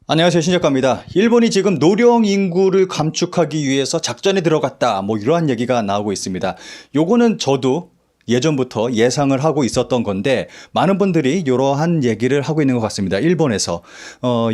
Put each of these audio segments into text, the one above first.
안녕하세요, 신작가입니다. 일본이 지금 노령 인구를 감축하기 위해서 작전에 들어갔다, 이러한 얘기가 나오고 있습니다. 요거는 저도 예전부터 예상을 하고 있었던 건데 많은 분들이 이러한 얘기를 하고 있는 것 같습니다. 일본에서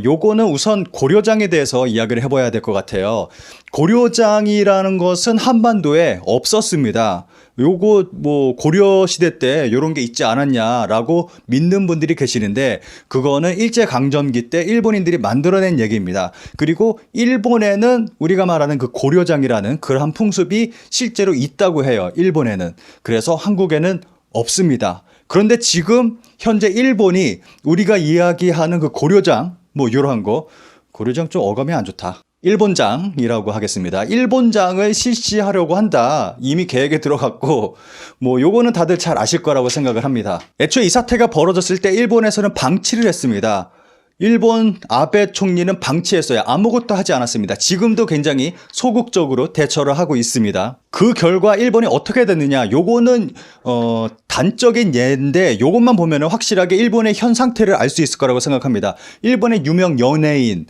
요거는 우선 고려장에 대해서 이야기를 해봐야 될 것 같아요. 고려장이라는 것은 한반도에 없었습니다. 요거 고려 시대 때 요런 게 있지 않았냐라고 믿는 분들이 계시는데, 그거는 일제 강점기 때 일본인들이 만들어낸 얘기입니다. 그리고 일본에는 우리가 말하는 그 고려장이라는 그러한 풍습이 실제로 있다고 해요. 일본에는. 그래서 한국에는 없습니다. 그런데 지금 현재 일본이 우리가 이야기하는 그 고려장 요러한 거, 고려장 좀 어감이 안 좋다. 일본장이라고 하겠습니다. 일본장을 실시하려고 한다. 이미 계획에 들어갔고, 요거는 다들 잘 아실 거라고 생각을 합니다. 애초에 이 사태가 벌어졌을 때 일본에서는 방치를 했습니다. 일본 아베 총리는 방치했어요. 아무것도 하지 않았습니다. 지금도 굉장히 소극적으로 대처를 하고 있습니다. 그 결과 일본이 어떻게 됐느냐, 요거는 단적인 예인데 요것만 보면 확실하게 일본의 현 상태를 알 수 있을 거라고 생각합니다. 일본의 유명 연예인,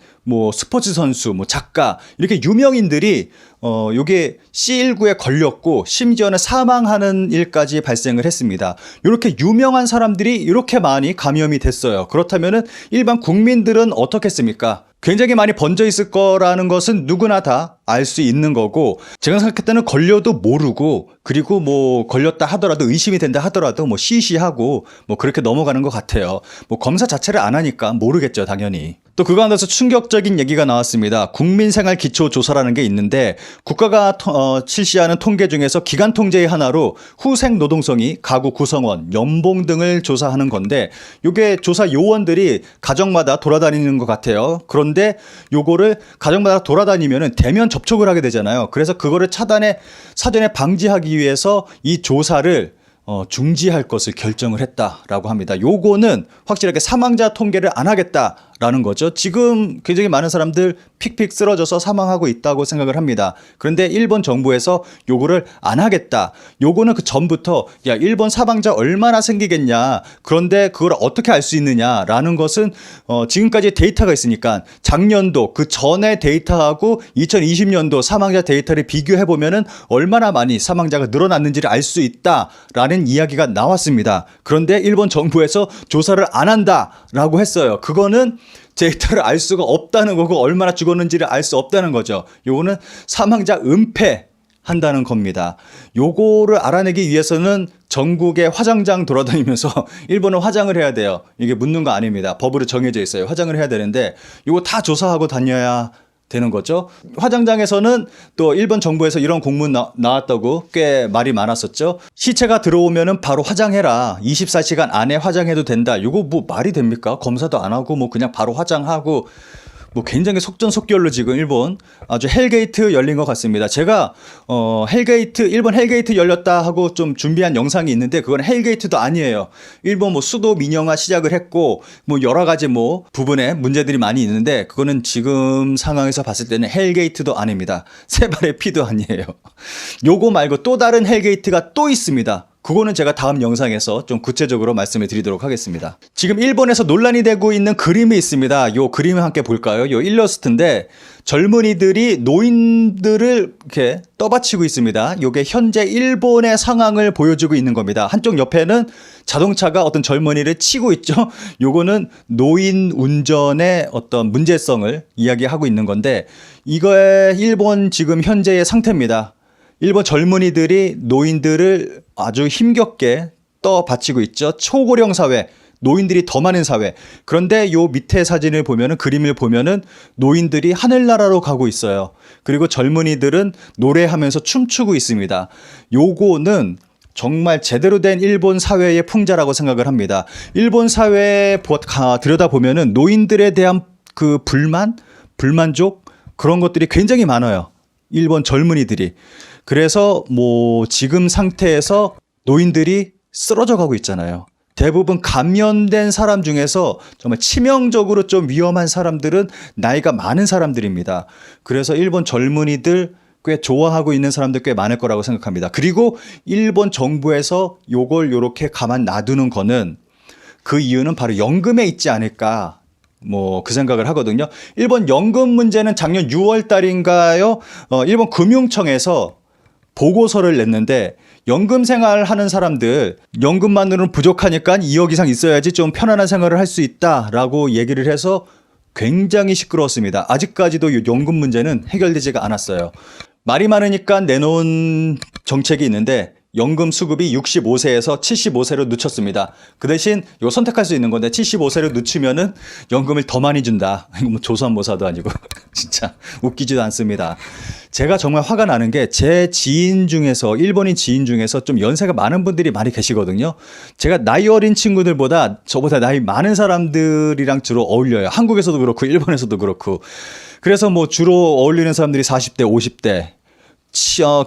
스포츠 선수, 작가, 이렇게 유명인들이 요게 C19에 걸렸고 심지어는 사망하는 일까지 발생을 했습니다. 이렇게 유명한 사람들이 이렇게 많이 감염이 됐어요. 그렇다면은 일반 국민들은 어떻겠습니까? 굉장히 많이 번져 있을 거라는 것은 누구나 다 알 수 있는 거고, 제가 생각할 때는 걸려도 모르고, 그리고 걸렸다 하더라도, 의심이 된다 하더라도 시시하고 그렇게 넘어가는 것 같아요. 검사 자체를 안 하니까 모르겠죠, 당연히. 또 그 가운데서 충격적인 얘기가 나왔습니다. 국민생활기초조사라는 게 있는데, 국가가 실시하는 통계 중에서 기간 통제의 하나로 후생 노동성이, 가구 구성원, 연봉 등을 조사하는 건데, 요게 조사 요원들이 가정마다 돌아다니는 것 같아요. 그런데 요거를 가정마다 돌아다니면은 대면 접촉을 하게 되잖아요. 그래서 그거를 사전에 방지하기 위해서 이 조사를 중지할 것을 결정을 했다라고 합니다. 요거는 확실하게 사망자 통계를 안 하겠다라는 거죠. 지금 굉장히 많은 사람들 픽픽 쓰러져서 사망하고 있다고 생각을 합니다. 그런데 일본 정부에서 요거를 안 하겠다. 요거는 그 전부터 일본 사망자 얼마나 생기겠냐, 그런데 그걸 어떻게 알 수 있느냐라는 것은 지금까지 데이터가 있으니까 작년도 그 전에 데이터하고 2020년도 사망자 데이터를 비교해 보면은 얼마나 많이 사망자가 늘어났는지를 알 수 있다라는 이야기가 나왔습니다. 그런데 일본 정부에서 조사를 안 한다라고 했어요. 그거는 데이터를 알 수가 없다는 거고, 얼마나 죽었는지를 알 수 없다는 거죠. 요거는 사망자 은폐한다는 겁니다. 요거를 알아내기 위해서는 전국에 화장장 돌아다니면서 일본은 화장을 해야 돼요. 이게 묻는 거 아닙니다. 법으로 정해져 있어요. 화장을 해야 되는데 요거 다 조사하고 다녀야 되는 거죠. 화장장에서는 또 일본 정부에서 이런 공문 나왔다고 꽤 말이 많았었죠. 시체가 들어오면은 바로 화장해라. 24시간 안에 화장해도 된다. 이거 말이 됩니까? 검사도 안 하고 그냥 바로 화장하고, 굉장히 속전속결로 지금 일본 아주 헬게이트 열린 것 같습니다. 제가 일본 헬게이트 열렸다 하고 좀 준비한 영상이 있는데, 그건 헬게이트도 아니에요. 일본 수도 민영화 시작을 했고 여러 가지 부분에 문제들이 많이 있는데, 그거는 지금 상황에서 봤을 때는 헬게이트도 아닙니다. 세 발의 피도 아니에요. 요거 말고 또 다른 헬게이트가 또 있습니다. 그거는 제가 다음 영상에서 좀 구체적으로 말씀을 드리도록 하겠습니다. 지금 일본에서 논란이 되고 있는 그림이 있습니다. 요 그림을 함께 볼까요? 요 일러스트인데, 젊은이들이 노인들을 이렇게 떠받치고 있습니다. 요게 현재 일본의 상황을 보여주고 있는 겁니다. 한쪽 옆에는 자동차가 어떤 젊은이를 치고 있죠. 요거는 노인 운전의 어떤 문제성을 이야기하고 있는 건데, 이거의 일본 지금 현재의 상태입니다. 일본 젊은이들이 노인들을 아주 힘겹게 떠받치고 있죠. 초고령 사회, 노인들이 더 많은 사회. 그런데 요 밑에 사진을 보면은, 그림을 보면은 노인들이 하늘나라로 가고 있어요. 그리고 젊은이들은 노래하면서 춤추고 있습니다. 요거는 정말 제대로 된 일본 사회의 풍자라고 생각을 합니다. 일본 사회에 들여다보면은 노인들에 대한 그 불만족, 그런 것들이 굉장히 많아요. 일본 젊은이들이. 그래서 지금 상태에서 노인들이 쓰러져 가고 있잖아요. 대부분 감염된 사람 중에서 정말 치명적으로 좀 위험한 사람들은 나이가 많은 사람들입니다. 그래서 일본 젊은이들 꽤 좋아하고 있는 사람들 꽤 많을 거라고 생각합니다. 그리고 일본 정부에서 요걸 요렇게 가만 놔두는 거는, 그 이유는 바로 연금에 있지 않을까 뭐 그 생각을 하거든요. 일본 연금 문제는 작년 6월 달인가요? 일본 금융청에서 보고서를 냈는데 연금 생활 하는 사람들 연금만으로는 부족하니까 2억 이상 있어야지 좀 편안한 생활을 할 수 있다라고 얘기를 해서 굉장히 시끄러웠습니다. 아직까지도 연금 문제는 해결되지가 않았어요. 말이 많으니까 내놓은 정책이 있는데 연금 수급이 65세에서 75세로 늦췄습니다. 그 대신 이거 선택할 수 있는 건데 75세로 늦추면은 연금을 더 많이 준다. 이거 뭐 조선모사도 아니고 진짜 웃기지도 않습니다. 제가 정말 화가 나는 게 제 지인 중에서 일본인 지인 중에서 좀 연세가 많은 분들이 많이 계시거든요. 제가 나이 어린 친구들보다 저보다 나이 많은 사람들이랑 주로 어울려요. 한국에서도 그렇고 일본에서도 그렇고. 그래서 뭐 주로 어울리는 사람들이 40대, 50대.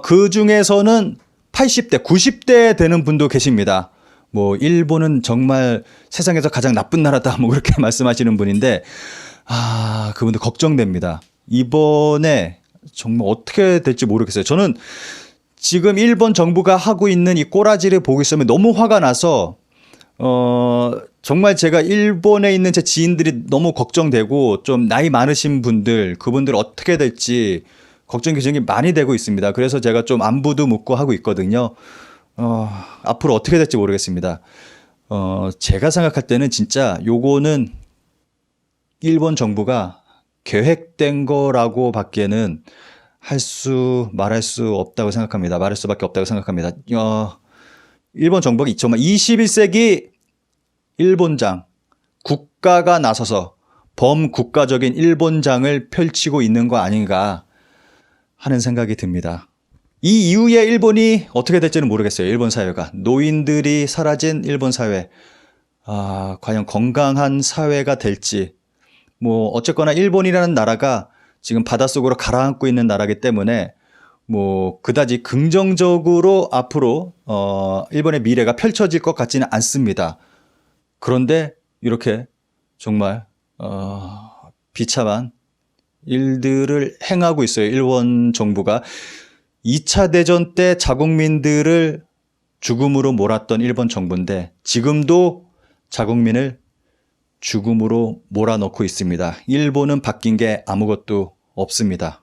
그 중에서는 80대, 90대 되는 분도 계십니다. 뭐 일본은 정말 세상에서 가장 나쁜 나라다 뭐 그렇게 말씀하시는 분인데 그분들 걱정됩니다. 이번에 정말 어떻게 될지 모르겠어요. 저는 지금 일본 정부가 하고 있는 이 꼬라지를 보고 있으면 너무 화가 나서 정말 제가 일본에 있는 제 지인들이 너무 걱정되고 좀 나이 많으신 분들 그분들 어떻게 될지 걱정이 굉장히 많이 되고 있습니다. 그래서 제가 좀 안부도 묻고 하고 있거든요. 앞으로 어떻게 될지 모르겠습니다. 제가 생각할 때는 진짜 요거는 일본 정부가 계획된 거라고 밖에는 말할 수 없다고 생각합니다. 말할 수밖에 없다고 생각합니다. 일본 정부가 21세기 일본장, 국가가 나서서 범국가적인 일본장을 펼치고 있는 거 아닌가 하는 생각이 듭니다. 이 이후에 일본이 어떻게 될지는 모르겠어요. 일본 사회가. 노인들이 사라진 일본 사회. 과연 건강한 사회가 될지. 뭐 어쨌거나 일본이라는 나라가 지금 바닷속으로 가라앉고 있는 나라이기 때문에 뭐 그다지 긍정적으로 앞으로 일본의 미래가 펼쳐질 것 같지는 않습니다. 그런데 이렇게 정말 비참한 일들을 행하고 있어요. 일본 정부가 2차 대전 때 자국민들을 죽음으로 몰았던 일본 정부인데 지금도 자국민을 죽음으로 몰아넣고 있습니다. 일본은 바뀐 게 아무것도 없습니다.